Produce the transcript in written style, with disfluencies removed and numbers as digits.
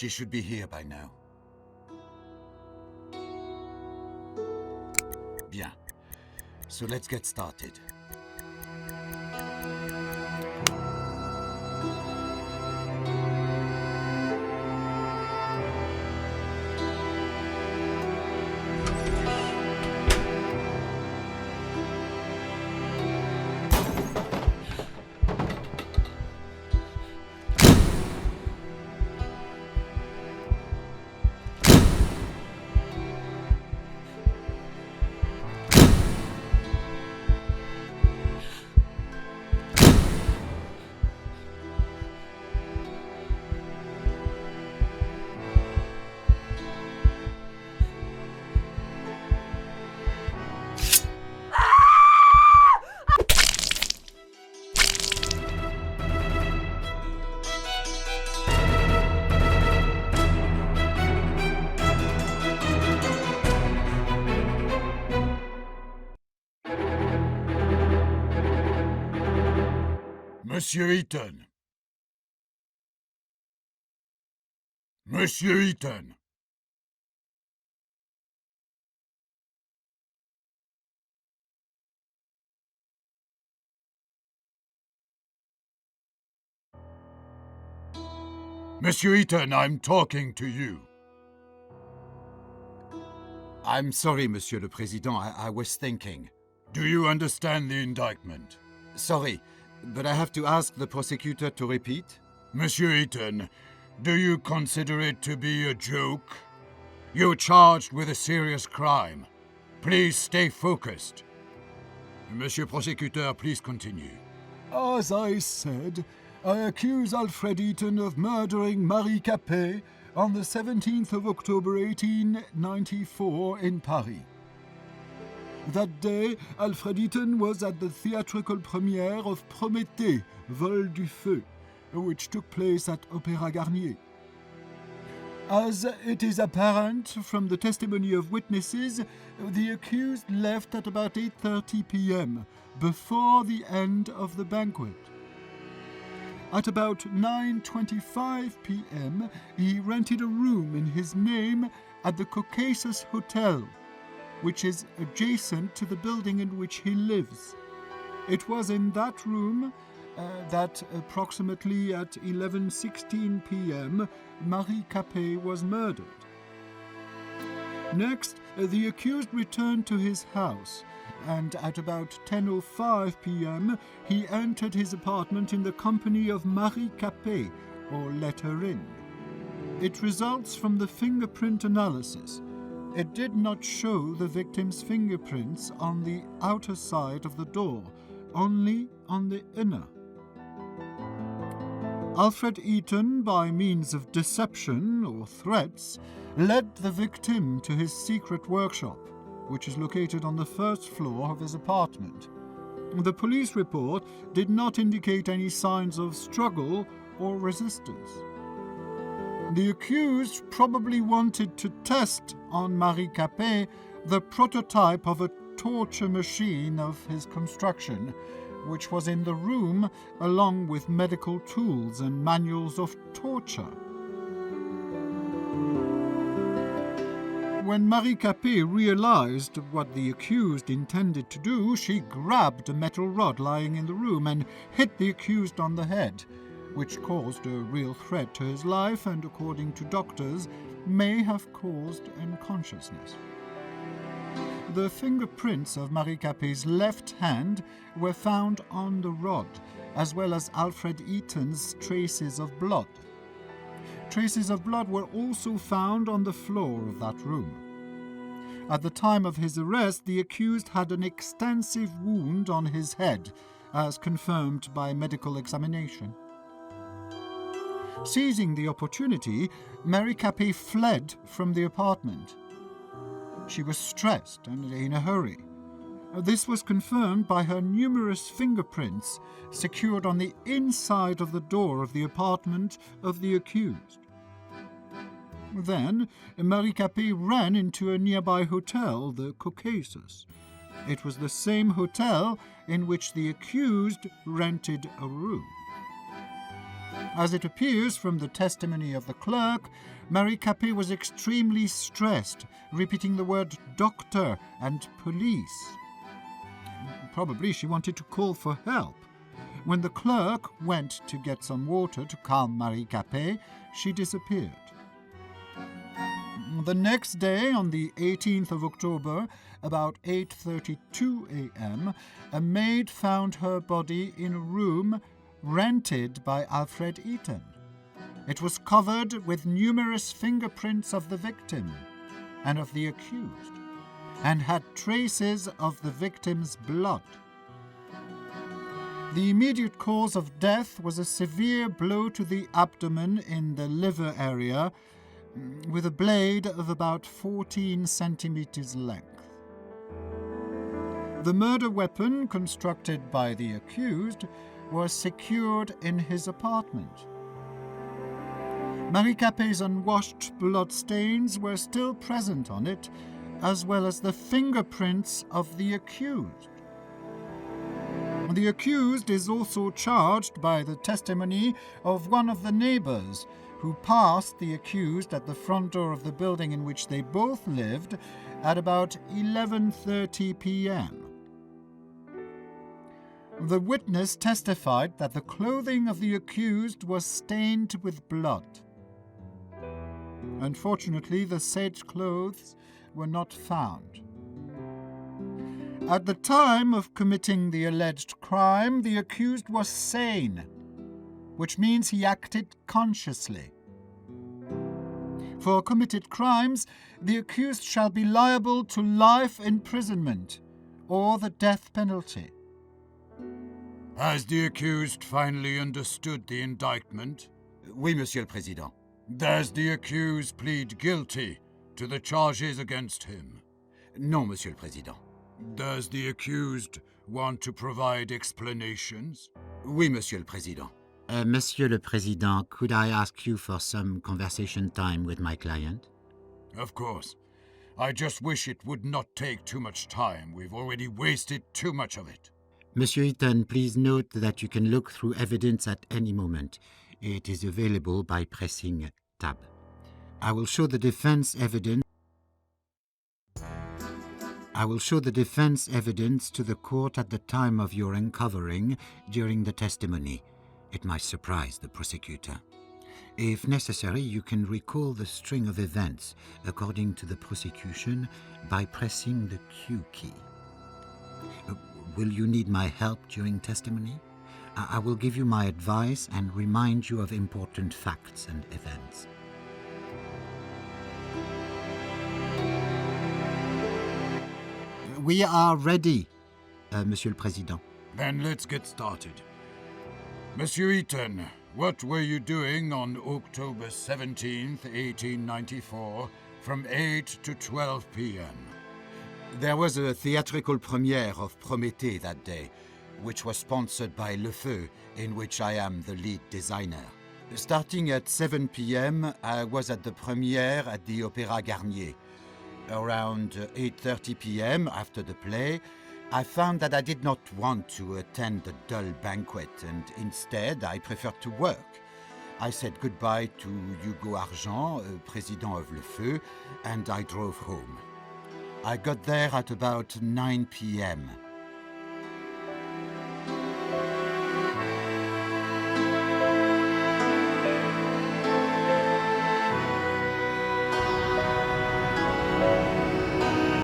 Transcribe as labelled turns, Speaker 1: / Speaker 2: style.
Speaker 1: She should be here by now. Bien. So let's get started. Monsieur Ethon. Monsieur Ethon. Monsieur Ethon, I'm talking to you. I'm sorry, Monsieur le Président, I was thinking. Do you understand the indictment? Sorry, but I have to ask the prosecutor to repeat. Monsieur Ethon, do you consider it to be a joke? You're charged with a serious crime. Please stay focused. Monsieur Prosecutor, please continue.
Speaker 2: As I said, I accuse Alfred Ethon of murdering Marie Capet on the 17th of October 1894 in Paris. That day, Alfred Ethon was at the theatrical premiere of Prométhée, Vol du Feu, which took place at Opéra Garnier. As it is apparent from the testimony of witnesses, the accused left at about 8:30 p.m., before the end of the banquet. At about 9:25 p.m., he rented a room in his name at the Caucasus Hotel, which is adjacent to the building in which he lives. It was in that room that approximately at 11:16 p.m. Marie Capet was murdered. Next, the accused returned to his house, and at about 10:05 p.m. he entered his apartment in the company of Marie Capet, or let her in. It results from the fingerprint analysis. It did not show the victim's fingerprints on the outer side of the door, only on the inner. Alfred Ethon, by means of deception or threats, led the victim to his secret workshop, which is located on the first floor of his apartment. The police report did not indicate any signs of struggle or resistance. The accused probably wanted to test on Marie Capet the prototype of a torture machine of his construction, which was in the room along with medical tools and manuals of torture. When Marie Capet realized what the accused intended to do, she grabbed a metal rod lying in the room and hit the accused on the head, which caused a real threat to his life and, according to doctors, may have caused unconsciousness. The fingerprints of Marie Capet's left hand were found on the rod, as well as Alfred Ethon's traces of blood. Traces of blood were also found on the floor of that room. At the time of his arrest, the accused had an extensive wound on his head, as confirmed by medical examination. Seizing the opportunity, Marie Capet fled from the apartment. She was stressed and in a hurry. This was confirmed by her numerous fingerprints secured on the inside of the door of the apartment of the accused. Then, Marie Capet ran into a nearby hotel, the Caucasus. It was the same hotel in which the accused rented a room. As it appears from the testimony of the clerk, Marie Capet was extremely stressed, repeating the word doctor and police. Probably she wanted to call for help. When the clerk went to get some water to calm Marie Capet, she disappeared. The next day, on the 18th of October, about 8:32 a.m., a maid found her body in a room rented by Alfred Ethon. It was covered with numerous fingerprints of the victim and of the accused, and had traces of the victim's blood. The immediate cause of death was a severe blow to the abdomen in the liver area, with a blade of about 14 centimeters length. The murder weapon, constructed by the accused, was secured in his apartment. Marie Capet's unwashed blood stains were still present on it, as well as the fingerprints of the accused. The accused is also charged by the testimony of one of the neighbors who passed the accused at the front door of the building in which they both lived at about 11:30 p.m. The witness testified that the clothing of the accused was stained with blood. Unfortunately, the said clothes were not found. At the time of committing the alleged crime, the accused was sane, which means he acted consciously. For committed crimes, the accused shall be liable to life imprisonment or the death penalty.
Speaker 1: Has the accused finally understood the indictment?
Speaker 3: Oui, Monsieur le Président.
Speaker 1: Does the accused plead guilty to the charges against him?
Speaker 3: Non, Monsieur le Président.
Speaker 1: Does the accused want to provide explanations?
Speaker 3: Oui, Monsieur le Président.
Speaker 4: Monsieur le Président, could I ask you for some conversation time with my client?
Speaker 1: Of course. I just wish it would not take too much time. We've already wasted too much of it.
Speaker 4: Monsieur Ethon, please note that you can look through evidence at any moment. It is available by pressing Tab. I will show the defense evidence to the court at the time of your uncovering during the testimony. It might surprise the prosecutor. If necessary, you can recall the string of events according to the prosecution by pressing the Q key. Will you need my help during testimony? I will give you my advice and remind you of important facts and events. We are ready, Monsieur le Président.
Speaker 1: Then let's get started. Monsieur Ethon, what were you doing on October 17th, 1894, from 8 to 12 p.m.?
Speaker 3: There was a theatrical premiere of Prométhée that day, which was sponsored by Le Feu, in which I am the lead designer. Starting at 7 p.m., I was at the premiere at the Opéra Garnier. Around 8:30 p.m., after the play, I found that I did not want to attend the dull banquet, and instead I preferred to work. I said goodbye to Hugo Argent, president of Le Feu, and I drove home. I got there at about 9 p.m.